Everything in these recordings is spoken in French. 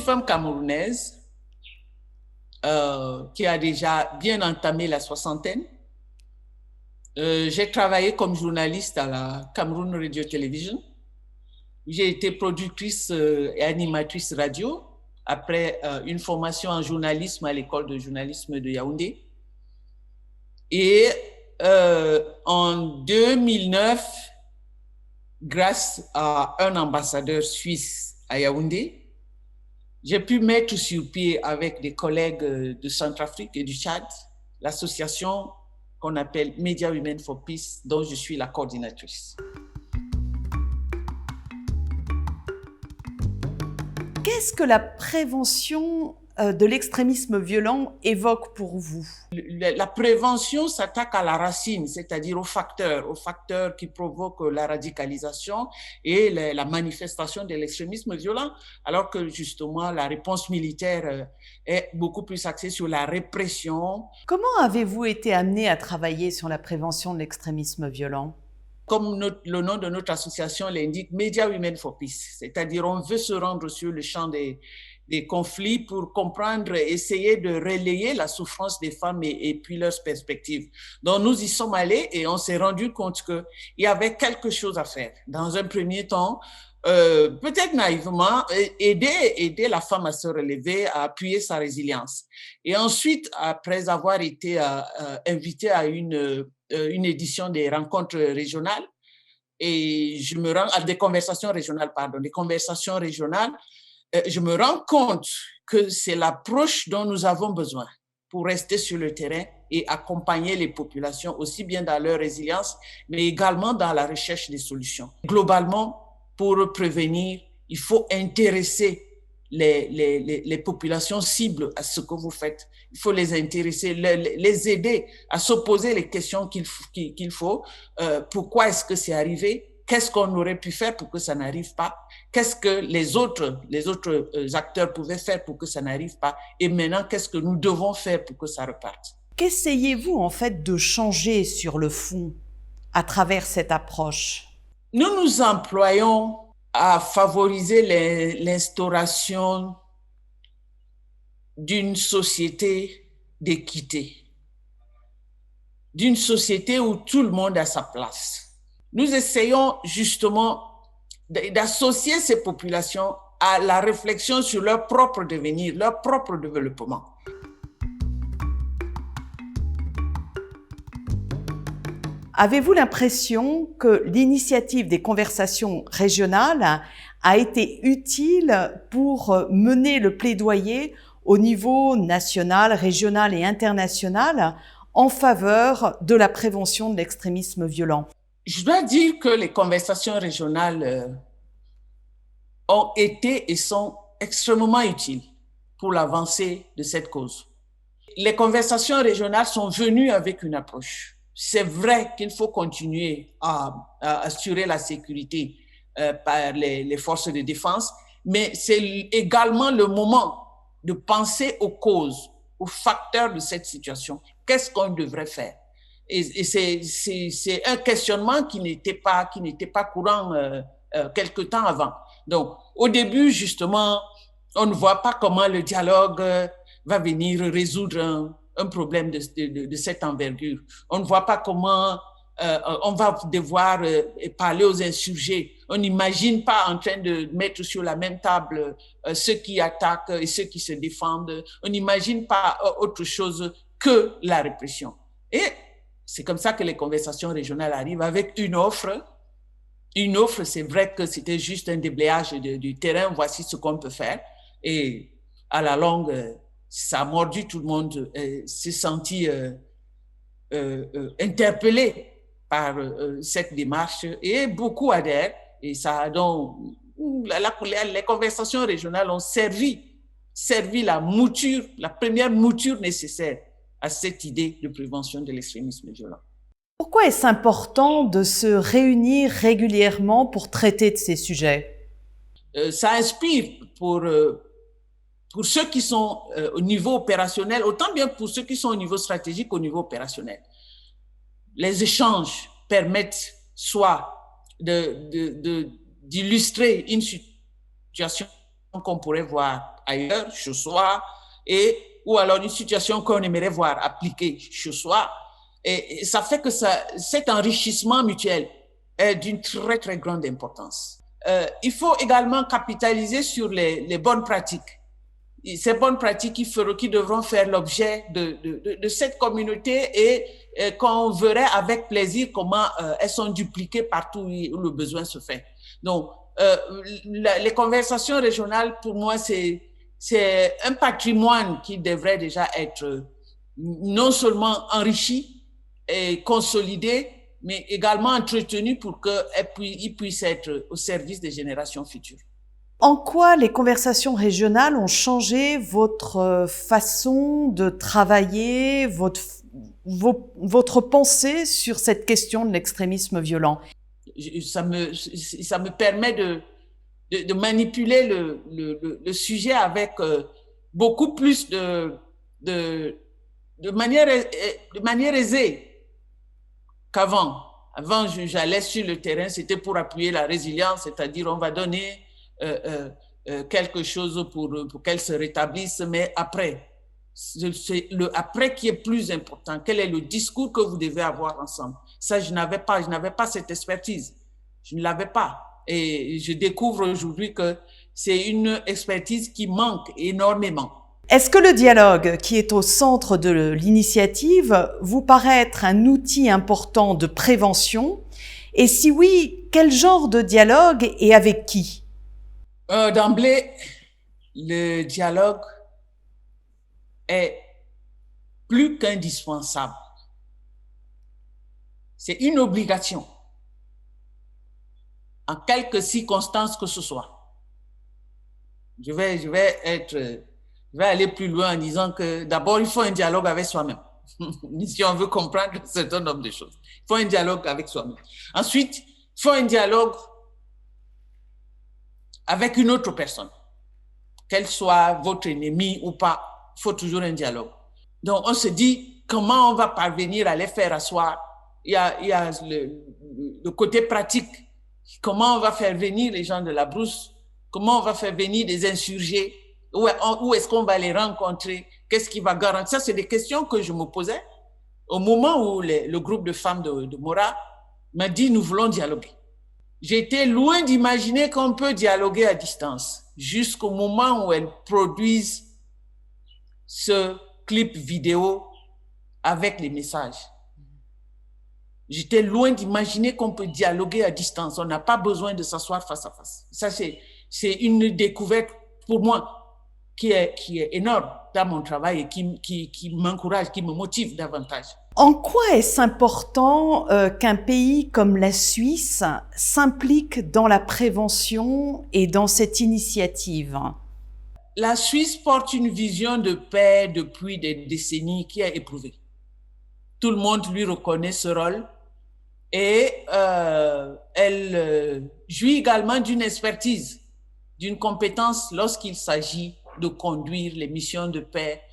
femme camerounaise qui a déjà bien entamé la soixantaine. J'ai travaillé comme journaliste à la Cameroun Radio Television. J'ai été productrice et animatrice radio après une formation en journalisme à l'école de journalisme de Yaoundé. Et en 2009, grâce à un ambassadeur suisse à Yaoundé, j'ai pu mettre sur pied avec des collègues de Centrafrique et du Tchad l'association qu'on appelle Media Women for Peace, dont je suis la coordinatrice. Qu'est-ce que la prévention de l'extrémisme violent évoque pour vous? La prévention s'attaque à la racine, c'est-à-dire aux facteurs qui provoquent la radicalisation et la manifestation de l'extrémisme violent, alors que justement la réponse militaire est beaucoup plus axée sur la répression. Comment avez-vous été amené à travailler sur la prévention de l'extrémisme violent? Comme le nom de notre association l'indique, Media Women for Peace, c'est-à-dire on veut se rendre sur le champ des conflits pour comprendre, essayer de relayer la souffrance des femmes et puis leurs perspectives. Donc nous y sommes allés et on s'est rendu compte qu'il y avait quelque chose à faire. Dans un premier temps, peut-être naïvement, aider la femme à se relever, à appuyer sa résilience. Et ensuite, après avoir été invité à une édition des rencontres régionales, et je me rends à des conversations régionales, je me rends compte que c'est l'approche dont nous avons besoin pour rester sur le terrain et accompagner les populations aussi bien dans leur résilience, mais également dans la recherche des solutions. Globalement, pour prévenir, il faut intéresser les populations cibles à ce que vous faites. Il faut les intéresser, les aider à se poser les questions qu'il faut. Pourquoi est-ce que c'est arrivé? Qu'est-ce qu'on aurait pu faire pour que ça n'arrive pas? Qu'est-ce que les autres acteurs pouvaient faire pour que ça n'arrive pas? Et maintenant, qu'est-ce que nous devons faire pour que ça reparte? Qu'essayez-vous en fait de changer sur le fond à travers cette approche? Nous nous employons à favoriser l'instauration d'une société d'équité, d'une société où tout le monde a sa place. Nous essayons justement d'associer ces populations à la réflexion sur leur propre devenir, leur propre développement. Avez-vous l'impression que l'initiative des conversations régionales a été utile pour mener le plaidoyer au niveau national, régional et international en faveur de la prévention de l'extrémisme violent? Je dois dire que les conversations régionales ont été et sont extrêmement utiles pour l'avancée de cette cause. Les conversations régionales sont venues avec une approche. C'est vrai qu'il faut continuer à assurer la sécurité par les forces de défense, mais c'est également le moment de penser aux causes, aux facteurs de cette situation. Qu'est-ce qu'on devrait faire? Et c'est un questionnement qui n'était pas courant quelque temps avant. Donc, au début, justement, on ne voit pas comment le dialogue va venir résoudre un problème de cette envergure. On ne voit pas comment on va devoir parler aux insurgés. On n'imagine pas en train de mettre sur la même table ceux qui attaquent et ceux qui se défendent. On n'imagine pas autre chose que la répression. Et c'est comme ça que les conversations régionales arrivent avec une offre. Une offre, c'est vrai que c'était juste un déblayage du terrain. Voici ce qu'on peut faire. Et à la longue, ça a mordu tout le monde, s'est senti interpellé par cette démarche et beaucoup adhèrent. Et ça, donc, les conversations régionales ont servi la première mouture nécessaire à cette idée de prévention de l'extrémisme violent. Pourquoi est-ce important de se réunir régulièrement pour traiter de ces sujets? Ça inspire pour ceux qui sont au niveau opérationnel, autant bien pour ceux qui sont au niveau stratégique, au niveau opérationnel. Les échanges permettent soit d'illustrer une situation qu'on pourrait voir ailleurs, chez soi, ou alors une situation qu'on aimerait voir appliquée chez soi. Et ça fait que cet enrichissement mutuel est d'une très, très grande importance. Il faut également capitaliser sur les bonnes pratiques. Ces bonnes pratiques qui devront faire l'objet de cette communauté et qu'on verrait avec plaisir comment elles sont dupliquées partout où le besoin se fait. Donc, les conversations régionales, pour moi, c'est un patrimoine qui devrait déjà être non seulement enrichi et consolidé, mais également entretenu pour qu'il puisse être au service des générations futures. En quoi les conversations régionales ont changé votre façon de travailler, votre pensée sur cette question de l'extrémisme violent? Ça me permet de manipuler le sujet avec beaucoup plus de manière aisée qu'avant. Avant, j'allais sur le terrain, c'était pour appuyer la résilience, c'est-à-dire on va donner quelque chose pour qu'elle se rétablisse, mais après, c'est le après qui est plus important. Quel est le discours que vous devez avoir ensemble? Ça, je n'avais pas cette expertise. Je ne l'avais pas. Et je découvre aujourd'hui que c'est une expertise qui manque énormément. Est-ce que le dialogue, qui est au centre de l'initiative, vous paraît être un outil important de prévention? Et si oui, quel genre de dialogue et avec qui? D'emblée, le dialogue est plus qu'indispensable. C'est une obligation, en quelques circonstances que ce soit. Je vais aller plus loin en disant que d'abord, il faut un dialogue avec soi-même. Si on veut comprendre un certain nombre de choses, il faut un dialogue avec soi-même. Ensuite, il faut un dialogue avec une autre personne, qu'elle soit votre ennemi ou pas, il faut toujours un dialogue. Donc, on se dit comment on va parvenir à les faire asseoir. Il y a le côté pratique. Comment on va faire venir les gens de la brousse? Comment on va faire venir des insurgés? Où est-ce qu'on va les rencontrer? Qu'est-ce qui va garantir? Ça, c'est des questions que je me posais au moment où le groupe de femmes de Mora m'a dit « Nous voulons dialoguer ». J'étais loin d'imaginer qu'on peut dialoguer à distance jusqu'au moment où elles produisent ce clip vidéo avec les messages. J'étais loin d'imaginer qu'on peut dialoguer à distance. On n'a pas besoin de s'asseoir face à face. Ça, c'est une découverte pour moi qui est énorme dans mon travail et qui m'encourage, qui me motive davantage. En quoi est-ce important qu'un pays comme la Suisse s'implique dans la prévention et dans cette initiative? La Suisse porte une vision de paix depuis des décennies qui est éprouvée. Tout le monde lui reconnaît ce rôle et elle jouit également d'une expertise, d'une compétence lorsqu'il s'agit de conduire les missions de paix.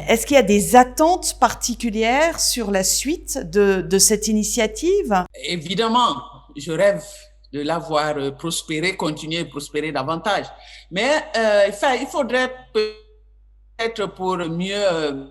Est-ce qu'il y a des attentes particulières sur la suite de cette initiative? Évidemment, je rêve de la voir prospérer, continuer à prospérer davantage. Mais il faudrait peut-être pour mieux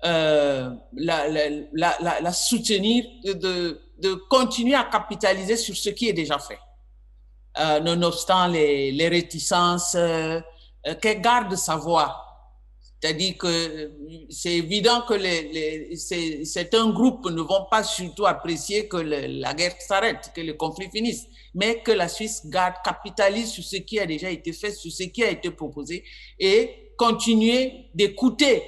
la soutenir, de continuer à capitaliser sur ce qui est déjà fait. Nonobstant les réticences, qu'elle garde sa voix. C'est-à-dire que c'est évident que certains groupes ne vont pas surtout apprécier que la guerre s'arrête, que le conflit finisse, mais que la Suisse capitalise sur ce qui a déjà été fait, sur ce qui a été proposé et continuer d'écouter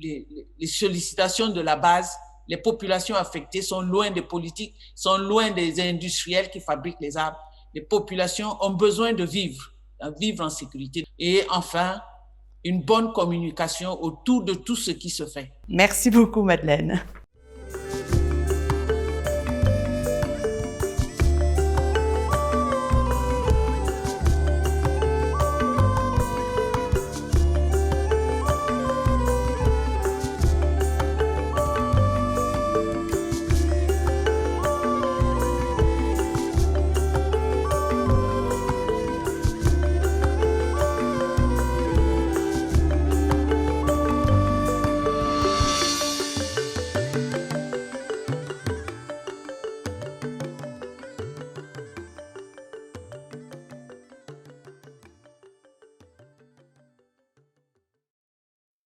les sollicitations de la base. Les populations affectées sont loin des politiques, sont loin des industriels qui fabriquent les armes. Les populations ont besoin de vivre en sécurité. Et enfin, une bonne communication autour de tout ce qui se fait. Merci beaucoup, Madeleine.